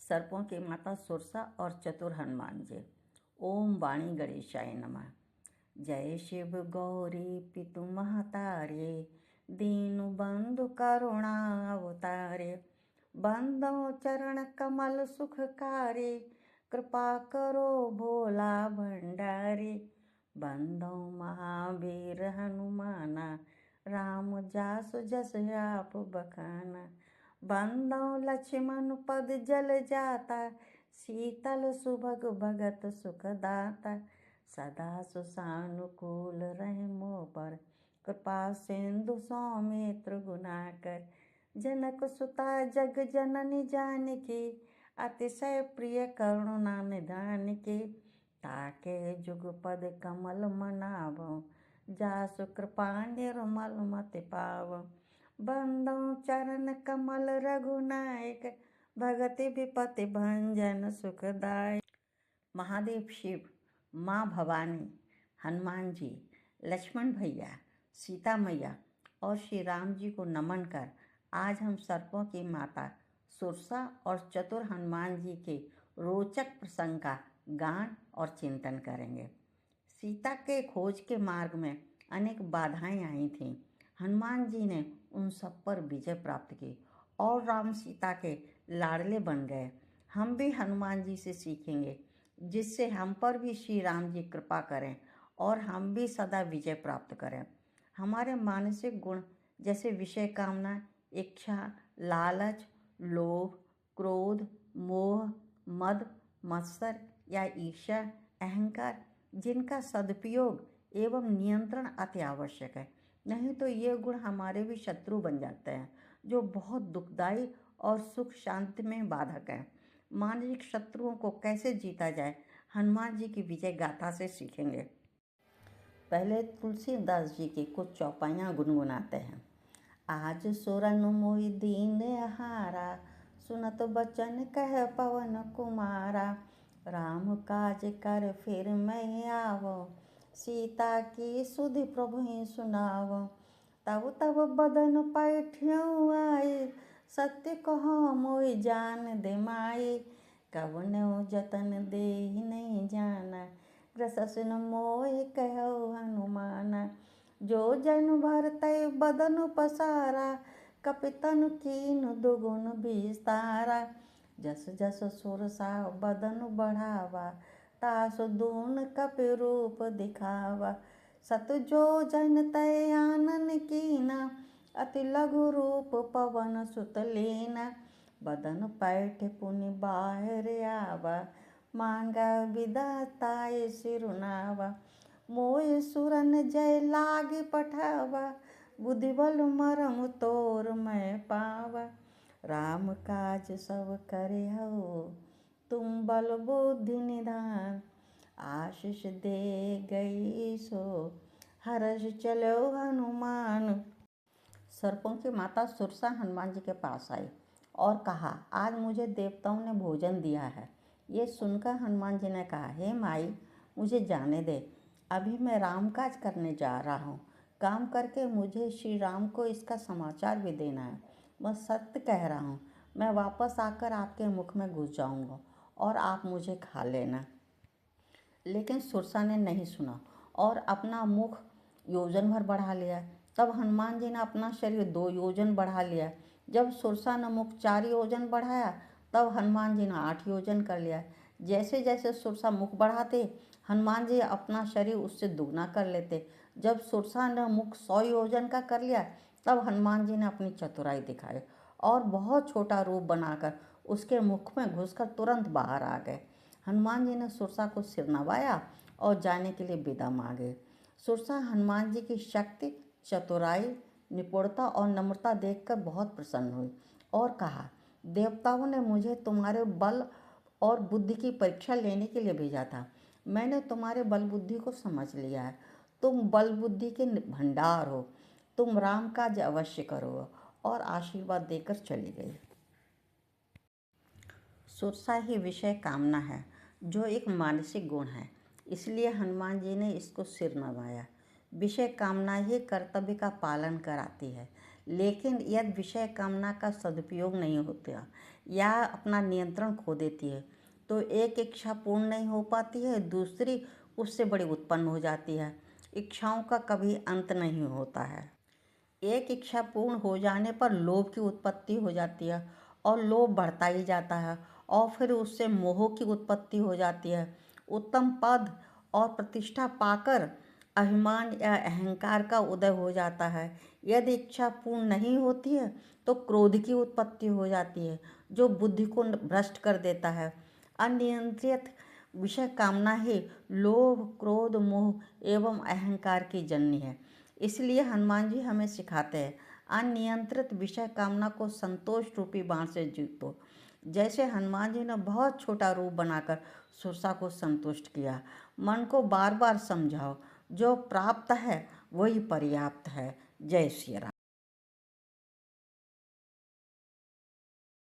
सर्पों की माता सुरसा और चतुर हनुमान जी। ओम वाणी गणेशाय नमः। जय शिव गौरी पितु महतारे, दीनु बंधु करुणा अवतारे। बंदो चरण कमल सुखकारे, कृपा करो भोला भंडारे। बंदो महावीर हनुमाना, राम जासु जस आप बखाना। बंदो लक्ष्मण पद जल जाता, शीतल सुभग भगत सुखदाता। सदा सुसानुकूल रहे मोह पर, कृपा सिंधु सौमित्र गुणाकर। जनक सुता जग जननी जानकी, अतिशय प्रिय करुणा निधान की। ताके जुगपद कमल मनावो, जासु कृपा निर्मल मति पावो। बंदो चरण कमल रघुनायक, भगति विपति भंजन सुखदायक। महादेव शिव, माँ भवानी, हनुमान जी, लक्ष्मण भैया, सीता मैया और श्री राम जी को नमन कर आज हम सर्पों की माता सुरसा और चतुर हनुमान जी के रोचक प्रसंग का गान और चिंतन करेंगे। सीता के खोज के मार्ग में अनेक बाधाएं आई थीं। हनुमान जी ने उन सब पर विजय प्राप्त की और राम सीता के लाडले बन गए। हम भी हनुमान जी से सीखेंगे, जिससे हम पर भी श्री राम जी कृपा करें और हम भी सदा विजय प्राप्त करें। हमारे मानसिक गुण जैसे विषय कामना, इच्छा, लालच, लोभ, क्रोध, मोह, मद, मत्सर या ईर्ष्या, अहंकार, जिनका सदुपयोग एवं नियंत्रण अति आवश्यक है। नहीं तो ये गुण हमारे भी शत्रु बन जाते हैं, जो बहुत दुखदायी और सुख शांति में बाधक हैं। मानसिक शत्रुओं को कैसे जीता जाए, हनुमान जी की विजय गाथा से सीखेंगे। पहले तुलसीदास जी की कुछ चौपाइयाँ गुनगुनाते हैं। आज सुरन मोहि दीन हारा, सुनत बचन कह पवन कुमारा। राम काज कर फिर मैं आवो, सीता की सुधि प्रभु ही सुनावो। तब तब बदन पैठ्यों आई, सत्य कहो मोहि जान दे माई। कवनो जतन दे नहीं जाना, ग्रससिन मोहि कहो हनुमाना। जो जन भरतै बदन पसारा, कपितन कीन दुगुन विस्तारा। जस जस सुरसा बदन बढ़ावा, तासु दून कपि रूप दिखावा। सत जो जन तय आनन कीना, अति लघु रूप पवन सुत लीना। बदन पैठ पुनि बाहिर आवा, मांगा विधाताय सिरुनावा। मोय सुरन जय लागी पठावा, बुद्धि बल मरम तोर मैं पावा। राम काज सब करे हो, तुम बल बुद्धि निधान। आशीष दे गई सो, हर्ष चलो हनुमान। सर्पों की माता सुरसा हनुमान जी के पास आई और कहा, आज मुझे देवताओं ने भोजन दिया है। ये सुनकर हनुमान जी ने कहा, हे माई, मुझे जाने दे, अभी मैं राम काज करने जा रहा हूँ। काम करके मुझे श्री राम को इसका समाचार भी देना है। मैं सत्य कह रहा हूँ, मैं वापस आकर आपके मुख में घुस जाऊँगा और आप मुझे खा लेना। लेकिन सुरसा ने नहीं सुना और अपना मुख योजन भर बढ़ा लिया। तब हनुमान जी ने अपना शरीर 2 योजन बढ़ा लिया। जब सुरसा ने मुख 4 योजन बढ़ाया, तब हनुमान जी ने 8 योजन कर लिया। जैसे जैसे सुरसा मुख बढ़ाते, हनुमान जी अपना शरीर उससे दुगना कर लेते। जब सुरसा ने मुख 100 योजन का कर लिया, तब हनुमान जी ने अपनी चतुराई दिखाई और बहुत छोटा रूप बनाकर उसके मुख में घुसकर तुरंत बाहर आ गए। हनुमान जी ने सुरसा को सिर नवाया और जाने के लिए विदा मांगे। सुरसा हनुमान जी की शक्ति, चतुराई, निपुणता और नम्रता देखकर बहुत प्रसन्न हुई और कहा, देवताओं ने मुझे तुम्हारे बल और बुद्धि की परीक्षा लेने के लिए भेजा था। मैंने तुम्हारे बल बुद्धि को समझ लिया है। तुम बल बुद्धि के भंडार हो। तुम राम काज अवश्य करो। और आशीर्वाद देकर चली गई। सुरसा ही विषय कामना है, जो एक मानसिक गुण है, इसलिए हनुमान जी ने इसको सिर नवाया। विषय कामना ही कर्तव्य का पालन कराती है, लेकिन यदि विषय कामना का सदुपयोग नहीं होता या अपना नियंत्रण खो देती है तो एक इच्छा पूर्ण नहीं हो पाती है, दूसरी उससे बड़ी उत्पन्न हो जाती है। इच्छाओं का कभी अंत नहीं होता है। एक इच्छा पूर्ण हो जाने पर लोभ की उत्पत्ति हो जाती है और लोभ बढ़ता ही जाता है और फिर उससे मोह की उत्पत्ति हो जाती है। उत्तम पद और प्रतिष्ठा पाकर अभिमान या अहंकार का उदय हो जाता है। यदि इच्छा पूर्ण नहीं होती है तो क्रोध की उत्पत्ति हो जाती है जो बुद्धि को भ्रष्ट कर देता है। अनियंत्रित विषय कामना ही लोभ, क्रोध, मोह एवं अहंकार की जननी है। इसलिए हनुमान जी हमें सिखाते हैं, अनियंत्रित विषय कामना को संतोष रूपी बाण से जीतो। जैसे हनुमान जी ने बहुत छोटा रूप बनाकर सुरसा को संतुष्ट किया। मन को बार बार समझाओ, जो प्राप्त है वही पर्याप्त है। जय श्री राम।